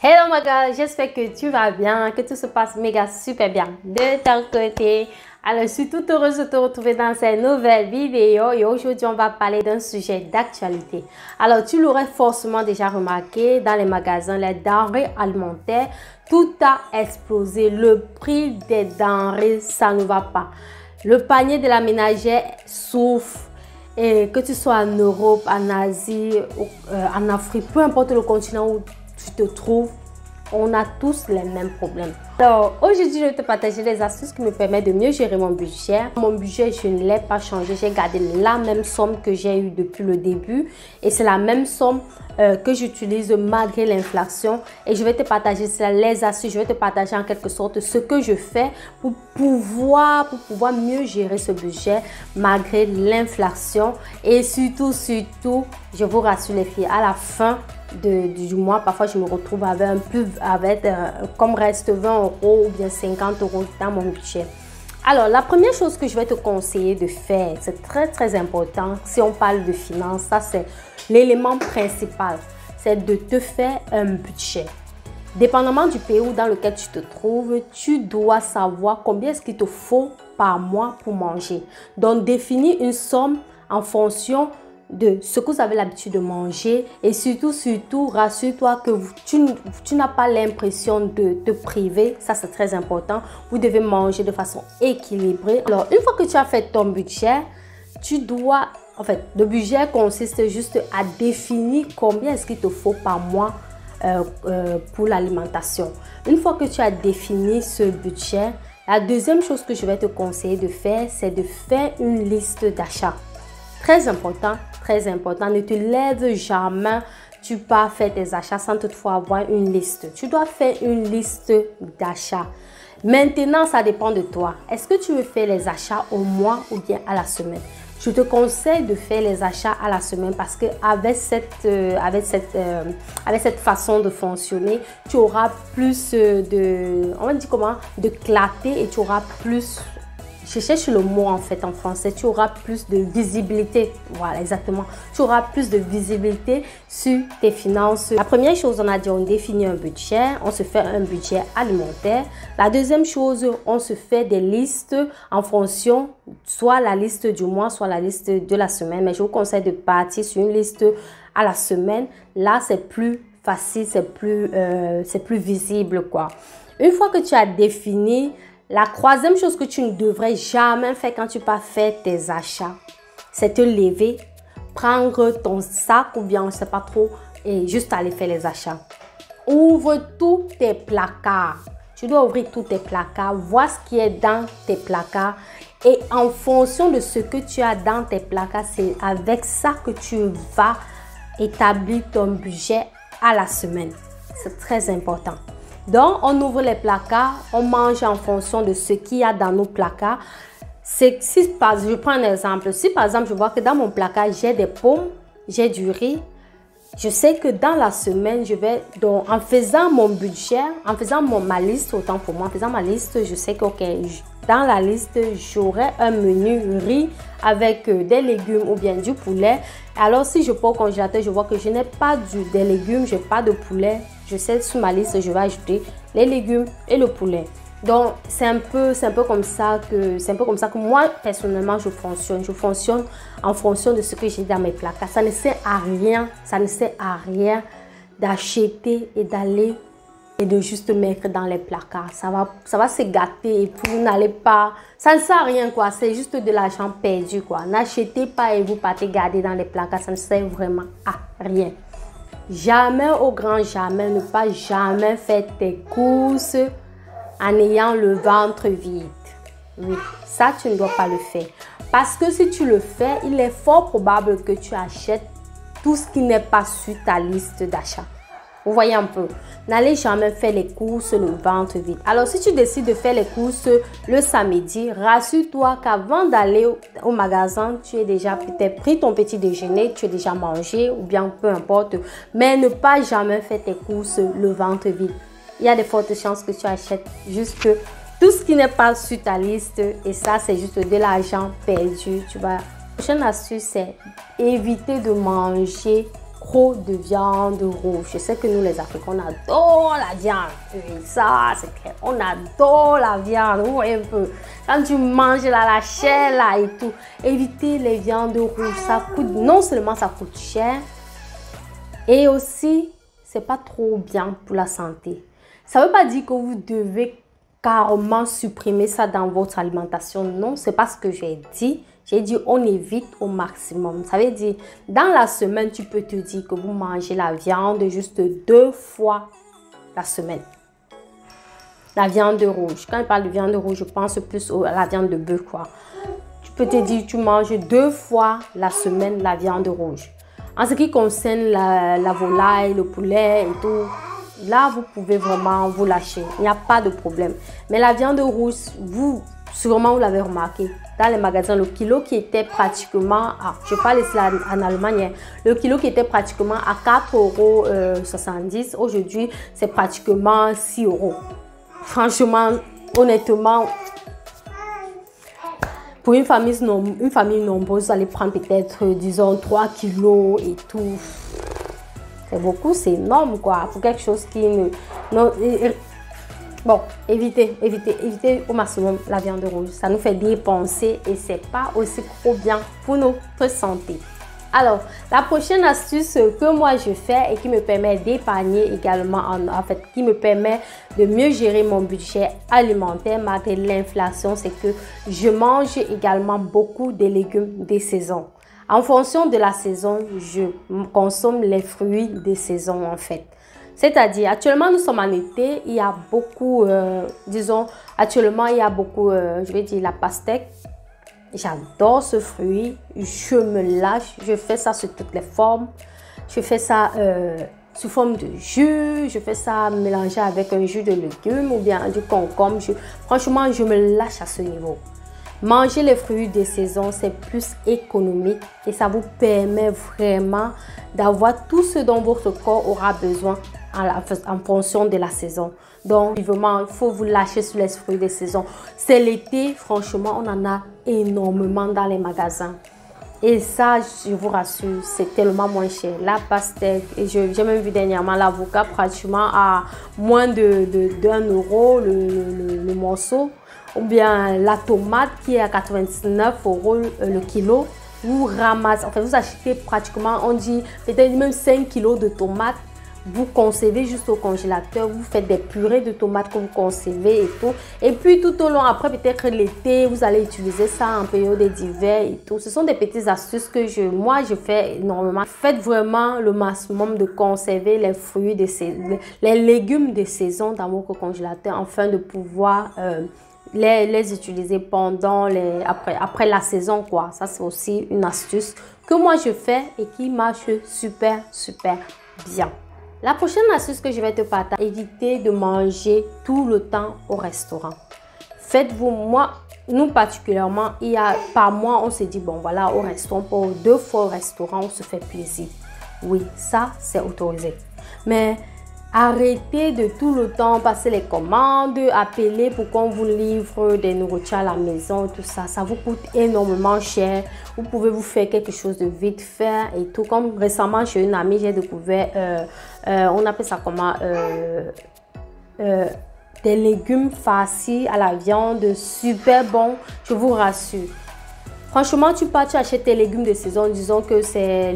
Hello my girl, j'espère que tu vas bien, que tout se passe méga super bien de ton côté. Alors, je suis toute heureuse de te retrouver dans cette nouvelle vidéo et aujourd'hui, on va parler d'un sujet d'actualité. Alors, tu l'aurais forcément déjà remarqué dans les magasins, les denrées alimentaires, tout a explosé. Le prix des denrées, ça ne va pas. Le panier de la ménagère souffre. Et que tu sois en Europe, en Asie, en Afrique, peu importe le continent où tu te trouves, on a tous les mêmes problèmes. Alors, aujourd'hui, je vais te partager les astuces qui me permettent de mieux gérer mon budget. Mon budget, je ne l'ai pas changé. J'ai gardé la même somme que j'ai eue depuis le début. Et c'est la même somme que j'utilise malgré l'inflation. Et je vais te partager les astuces. Je vais te partager en quelque sorte ce que je fais pour pouvoir mieux gérer ce budget malgré l'inflation. Et surtout, je vous rassure les filles, à la fin du mois, parfois je me retrouve avec comme reste 20 € ou bien 50 € dans mon budget. Alors, la première chose que je vais te conseiller de faire, c'est très important, si on parle de finances, ça c'est l'élément principal, c'est de te faire un budget. Dépendamment du pays dans lequel tu te trouves, tu dois savoir combien est-ce qu'il te faut par mois pour manger. Donc, définis une somme en fonction de ce que vous avez l'habitude de manger et surtout, rassure-toi que tu n'as pas l'impression de te priver. Ça, c'est très important. Vous devez manger de façon équilibrée. Alors, une fois que tu as fait ton budget, le budget consiste juste à définir combien est-ce qu'il te faut par mois pour l'alimentation. Une fois que tu as défini ce budget, la deuxième chose que je vais te conseiller de faire, c'est de faire une liste d'achats. Très important, ne te lève jamais, tu pars faire tes achats sans toutefois avoir une liste. Tu dois faire une liste d'achats. Maintenant, ça dépend de toi. Est-ce que tu veux faire les achats au mois ou bien à la semaine? Je te conseille de faire les achats à la semaine parce que avec cette façon de fonctionner, tu auras plus de clarté et tu auras plus... Je cherche le mot en français. Tu auras plus de visibilité. Voilà, exactement. Tu auras plus de visibilité sur tes finances. La première chose, on a dit, on définit un budget. On se fait un budget alimentaire. La deuxième chose, on se fait des listes en fonction, soit la liste du mois, soit la liste de la semaine. Mais je vous conseille de partir sur une liste à la semaine. Là, c'est plus facile, c'est plus visible, quoi. Une fois que tu as défini, la troisième chose que tu ne devrais jamais faire quand tu pars faire tes achats, c'est te lever, prendre ton sac ou bien on ne sait pas trop et juste aller faire les achats. Ouvre tous tes placards. Tu dois ouvrir tous tes placards, voir ce qui est dans tes placards et en fonction de ce que tu as dans tes placards, c'est avec ça que tu vas établir ton budget à la semaine. C'est très important. Donc, on ouvre les placards, on mange en fonction de ce qu'il y a dans nos placards. Je prends un exemple. Si par exemple, je vois que dans mon placard, j'ai des pommes, j'ai du riz, je sais que dans la semaine, en faisant mon budget, en faisant ma liste, autant pour moi, en faisant ma liste, je sais que dans la liste, j'aurai un menu riz avec des légumes ou bien du poulet. Alors, si je prends au congélateur, je vois que je n'ai pas des légumes, je n'ai pas de poulet. Je sais sur ma liste, je vais ajouter les légumes et le poulet. Donc, c'est un peu comme ça que moi, personnellement, je fonctionne. Je fonctionne en fonction de ce que j'ai dans mes placards. Ça ne sert à rien d'acheter et d'aller et de juste mettre dans les placards. Ça va se gâter et puis vous n'allez pas... Ça ne sert à rien, quoi. C'est juste de l'argent perdu, quoi. N'achetez pas et vous partez garder dans les placards. Ça ne sert vraiment à rien. Jamais, au grand jamais, ne pas jamais faire tes courses en ayant le ventre vide. Oui, ça, tu ne dois pas le faire. Parce que si tu le fais, il est fort probable que tu achètes tout ce qui n'est pas sur ta liste d'achat. Vous voyez un peu. N'allez jamais faire les courses le ventre vide. Alors, si tu décides de faire les courses le samedi, rassure-toi qu'avant d'aller au magasin, tu as déjà peut-être pris ton petit déjeuner, tu as déjà mangé ou bien peu importe. Mais ne pas jamais faire tes courses le ventre vide. Il y a de fortes chances que tu achètes juste tout ce qui n'est pas sur ta liste et ça, c'est juste de l'argent perdu. La prochaine astuce, c'est éviter de manger trop de viande rouge. Je sais que nous les Africains, on adore la viande. Et ça, c'est clair. On adore la viande. Vous voyez un peu. Quand tu manges là, la chair là et tout, évitez les viandes rouges. Ça coûte, non seulement ça coûte cher, et aussi, c'est pas trop bien pour la santé. Ça veut pas dire que vous devez carrément supprimer ça dans votre alimentation. Non, c'est pas ce que j'ai dit. J'ai dit on évite au maximum. Ça veut dire dans la semaine, tu peux te dire que vous mangez la viande juste 2 fois la semaine. La viande rouge. Quand je parle de viande rouge, je pense plus à la viande de bœuf, quoi. Tu peux te dire tu manges 2 fois la semaine la viande rouge. En ce qui concerne la volaille, le poulet et tout, là, vous pouvez vraiment vous lâcher. Il n'y a pas de problème. Mais la viande rouge, sûrement vous l'avez remarqué, dans les magasins, le kilo qui était pratiquement, je parle ici en Allemagne, le kilo qui était pratiquement à 4,70 €, aujourd'hui, c'est pratiquement 6 €. Franchement, honnêtement, pour une famille nombreuse, vous allez prendre peut-être, disons, 3 kilos et tout. C'est beaucoup, c'est énorme, quoi. Pour quelque chose qui ne... Non, bon, évitez au maximum la viande rouge. Ça nous fait dépenser et c'est pas aussi trop bien pour notre santé. Alors, la prochaine astuce que moi je fais et qui me permet d'épargner également, en fait, qui me permet de mieux gérer mon budget alimentaire malgré l'inflation, c'est que je mange également beaucoup de légumes de saison. En fonction de la saison, je consomme les fruits de saison en fait. C'est-à-dire, actuellement, nous sommes en été, il y a beaucoup, disons, actuellement, il y a beaucoup, je vais dire, la pastèque. J'adore ce fruit, je me lâche, je fais ça sous toutes les formes. Je fais ça sous forme de jus, je fais ça mélangé avec un jus de légumes ou bien du concombre. Franchement, je me lâche à ce niveau. Manger les fruits de saison, c'est plus économique et ça vous permet vraiment d'avoir tout ce dont votre corps aura besoin en fonction de la saison. Donc, vraiment, il faut vous lâcher sur les fruits de saison. C'est l'été, franchement, on en a énormément dans les magasins. Et ça, je vous rassure, c'est tellement moins cher. La pastèque, et j'ai même vu dernièrement l'avocat pratiquement à moins de 1 € le morceau. Ou bien la tomate qui est à 99 € le kilo. Vous ramassez, en fait, vous achetez pratiquement, on dit peut-être même 5 kilos de tomates. Vous conservez juste au congélateur, vous faites des purées de tomates que vous conservez et tout. Et puis tout au long, après peut-être l'été, vous allez utiliser ça en période d'hiver et tout. Ce sont des petites astuces que moi je fais énormément. Faites vraiment le maximum de conserver les fruits, les légumes de saison dans votre congélateur afin de pouvoir les utiliser pendant après la saison, quoi. Ça, c'est aussi une astuce que moi je fais et qui marche super bien. La prochaine astuce que je vais te partager, évitez de manger tout le temps au restaurant. Faites-vous, nous particulièrement, par mois, on se dit, bon voilà, au restaurant, pour 2 fois au restaurant, on se fait plaisir. Oui, ça, c'est autorisé. Mais arrêtez de tout le temps passer les commandes, appeler pour qu'on vous livre des nourritures à la maison, tout ça. Ça vous coûte énormément cher. Vous pouvez vous faire quelque chose de vite fait et tout. Comme récemment, chez une amie, j'ai découvert, on appelle ça comment, des légumes farcis à la viande, super bon, je vous rassure. Franchement, tu achètes tes légumes de saison, disons que c'est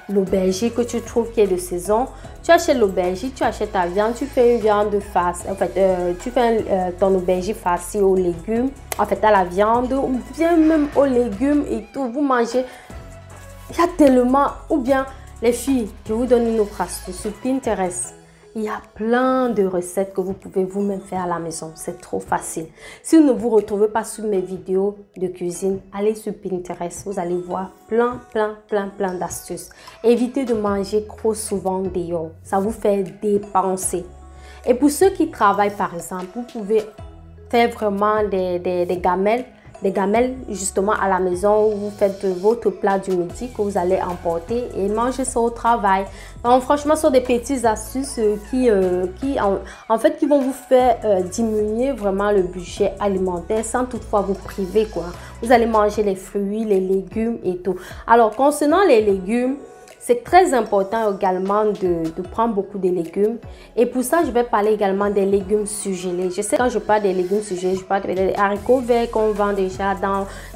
l'aubergine que tu trouves qui est de saison. Tu achètes l'aubergine, tu achètes ta viande, tu fais une viande farcie, en fait, tu fais ton aubergine farcie aux légumes, en fait à la viande, ou bien même aux légumes et tout. Vous mangez, il y a tellement, ou bien les filles, je vous donne une autre astuce sur Pinterest. Il y a plein de recettes que vous pouvez vous-même faire à la maison. C'est trop facile. Si vous ne vous retrouvez pas sur mes vidéos de cuisine, allez sur Pinterest. Vous allez voir plein d'astuces. Évitez de manger trop souvent dehors. Ça vous fait dépenser. Et pour ceux qui travaillent, par exemple, vous pouvez faire vraiment des gamelles. des gamelles justement à la maison où vous faites votre plat du midi que vous allez emporter et manger ça au travail. Donc franchement, ce sont des petites astuces qui vont vous faire diminuer vraiment le budget alimentaire sans toutefois vous priver quoi. Vous allez manger les fruits, les légumes et tout. Alors concernant les légumes, c'est très important également de prendre beaucoup de légumes. Et pour ça, je vais parler également des légumes surgelés. Je sais quand je parle des légumes surgelés, je parle des haricots verts qu'on vend déjà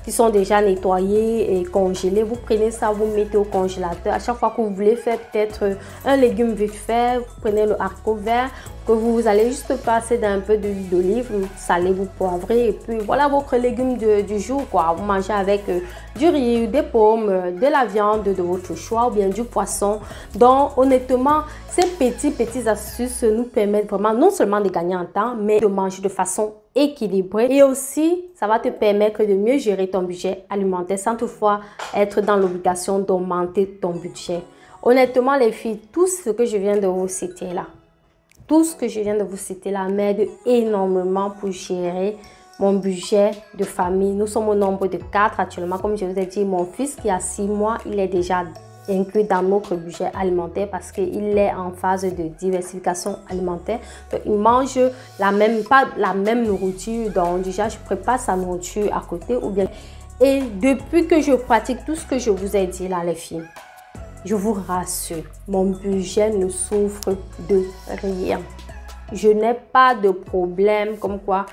qui sont déjà nettoyés et congelés. Vous prenez ça, vous mettez au congélateur. À chaque fois que vous voulez faire peut-être un légume vite fait, vous prenez le haricot vert que vous allez juste passer d'un peu d'huile d'olive, vous salez, vous poivrez et puis voilà votre légume du jour quoi. Vous mangez avec du riz, des pommes, de la viande de votre choix ou bien du poisson. Donc honnêtement, ces petites astuces nous permettent vraiment non seulement de gagner en temps, mais de manger de façon équilibrée et aussi ça va te permettre de mieux gérer ton budget alimentaire sans toutefois être dans l'obligation d'augmenter ton budget. Honnêtement les filles, tout ce que je viens de vous citer là, m'aide énormément pour gérer mon budget de famille. Nous sommes au nombre de 4 actuellement. Comme je vous ai dit, mon fils qui a 6 mois, il est déjà inclus dans notre budget alimentaire parce qu'il est en phase de diversification alimentaire. Donc, il mange pas la même nourriture. Donc déjà, je prépare sa nourriture à côté ou bien. Et depuis que je pratique tout ce que je vous ai dit là, les filles, je vous rassure, mon budget ne souffre de rien. Je n'ai pas de problème comme quoi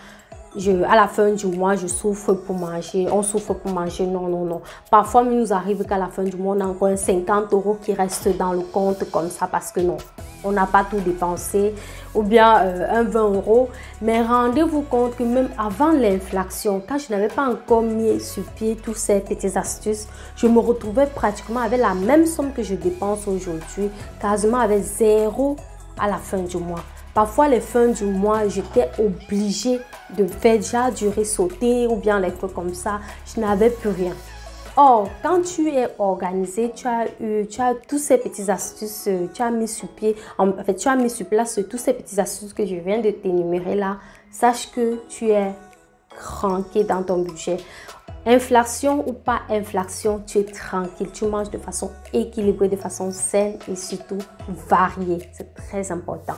à la fin du mois, je souffre pour manger. On souffre pour manger. Non, non, non. Parfois, il nous arrive qu'à la fin du mois, on a encore 50 € qui restent dans le compte comme ça parce que non, on n'a pas tout dépensé. Ou bien un 20 €. Mais rendez-vous compte que même avant l'inflation, quand je n'avais pas encore mis sur pied toutes ces petites astuces, je me retrouvais pratiquement avec la même somme que je dépense aujourd'hui, quasiment avec 0 à la fin du mois. Parfois, les fins du mois, j'étais obligée de faire déjà du riz sauté ou bien les trucs comme ça. Je n'avais plus rien. Or, quand tu es organisé, tu as toutes ces petites astuces, tu as mis sur pied, tu as mis sur place toutes ces petites astuces que je viens de t'énumérer là. Sache que tu es cranké dans ton budget. Inflation ou pas inflation, tu es tranquille, tu manges de façon équilibrée, de façon saine et surtout variée. C'est très important.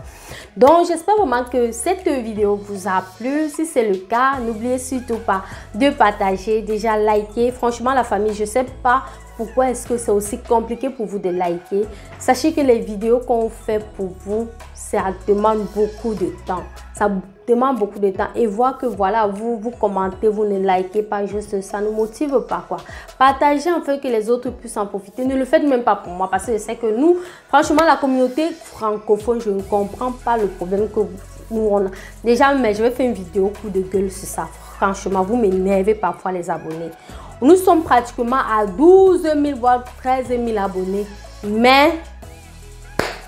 Donc, j'espère vraiment que cette vidéo vous a plu. Si c'est le cas, n'oubliez surtout pas de partager, déjà liker. Franchement, la famille, je ne sais pas pourquoi est-ce que c'est aussi compliqué pour vous de liker. Sachez que les vidéos qu'on fait pour vous, ça demande beaucoup de temps. Ça demande beaucoup de temps et voir que voilà, vous commentez, vous ne likez pas juste, ça ne motive pas quoi. Partagez afin que les autres puissent en profiter. Ne le faites même pas pour moi parce que je sais que nous, franchement, la communauté francophone, je ne comprends pas le problème que nous on a. Déjà, mais je vais faire une vidéo coup de gueule sur ça. Franchement, vous m'énervez parfois les abonnés. Nous sommes pratiquement à 12 000 voire 13 000 abonnés, mais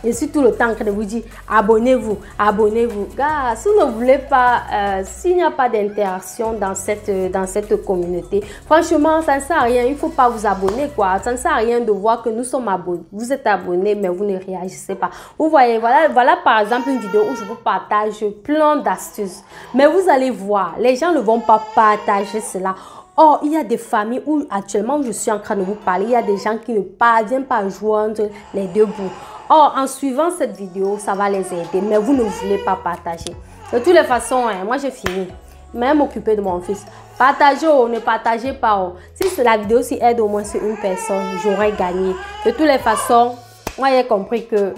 je suis tout le temps en train de vous dire abonnez-vous, abonnez-vous. Gars, si vous ne voulez pas, s'il n'y a pas d'interaction dans cette communauté, franchement, ça ne sert à rien. Il ne faut pas vous abonner quoi. Ça ne sert à rien de voir que nous sommes abonnés. Vous êtes abonnés, mais vous ne réagissez pas. Vous voyez, voilà par exemple une vidéo où je vous partage plein d'astuces. Mais vous allez voir, les gens ne vont pas partager cela. Or, il y a des familles où actuellement je suis en train de vous parler, il y a des gens qui ne parviennent pas à joindre les deux bouts. Or, en suivant cette vidéo, ça va les aider, mais vous ne voulez pas partager. De toutes les façons, moi j'ai fini. Même m'occuper de mon fils. Partagez, ne partagez pas. Si la vidéo si aide au moins sur une personne, j'aurais gagné. De toutes les façons, moi j'ai compris que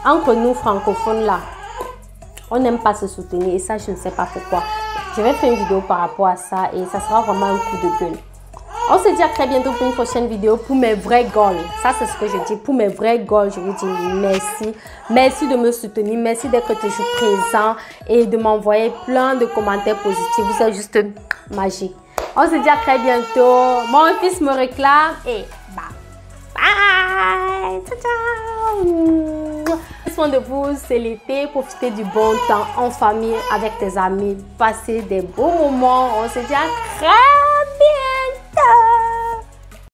entre nous francophones là, on n'aime pas se soutenir et ça je ne sais pas pourquoi. Je vais faire une vidéo par rapport à ça et ça sera vraiment un coup de gueule. On se dit à très bientôt pour une prochaine vidéo pour mes vrais goals. Ça, c'est ce que je dis. Pour mes vrais goals, je vous dis merci. Merci de me soutenir. Merci d'être toujours présent et de m'envoyer plein de commentaires positifs. Vous êtes juste magique. On se dit à très bientôt. Mon fils me réclame et bye. Bye. Ciao, ciao. Prenez soin de vous, c'est l'été. Profitez du bon temps en famille, avec tes amis. Passez des beaux moments. On se dit à très bientôt.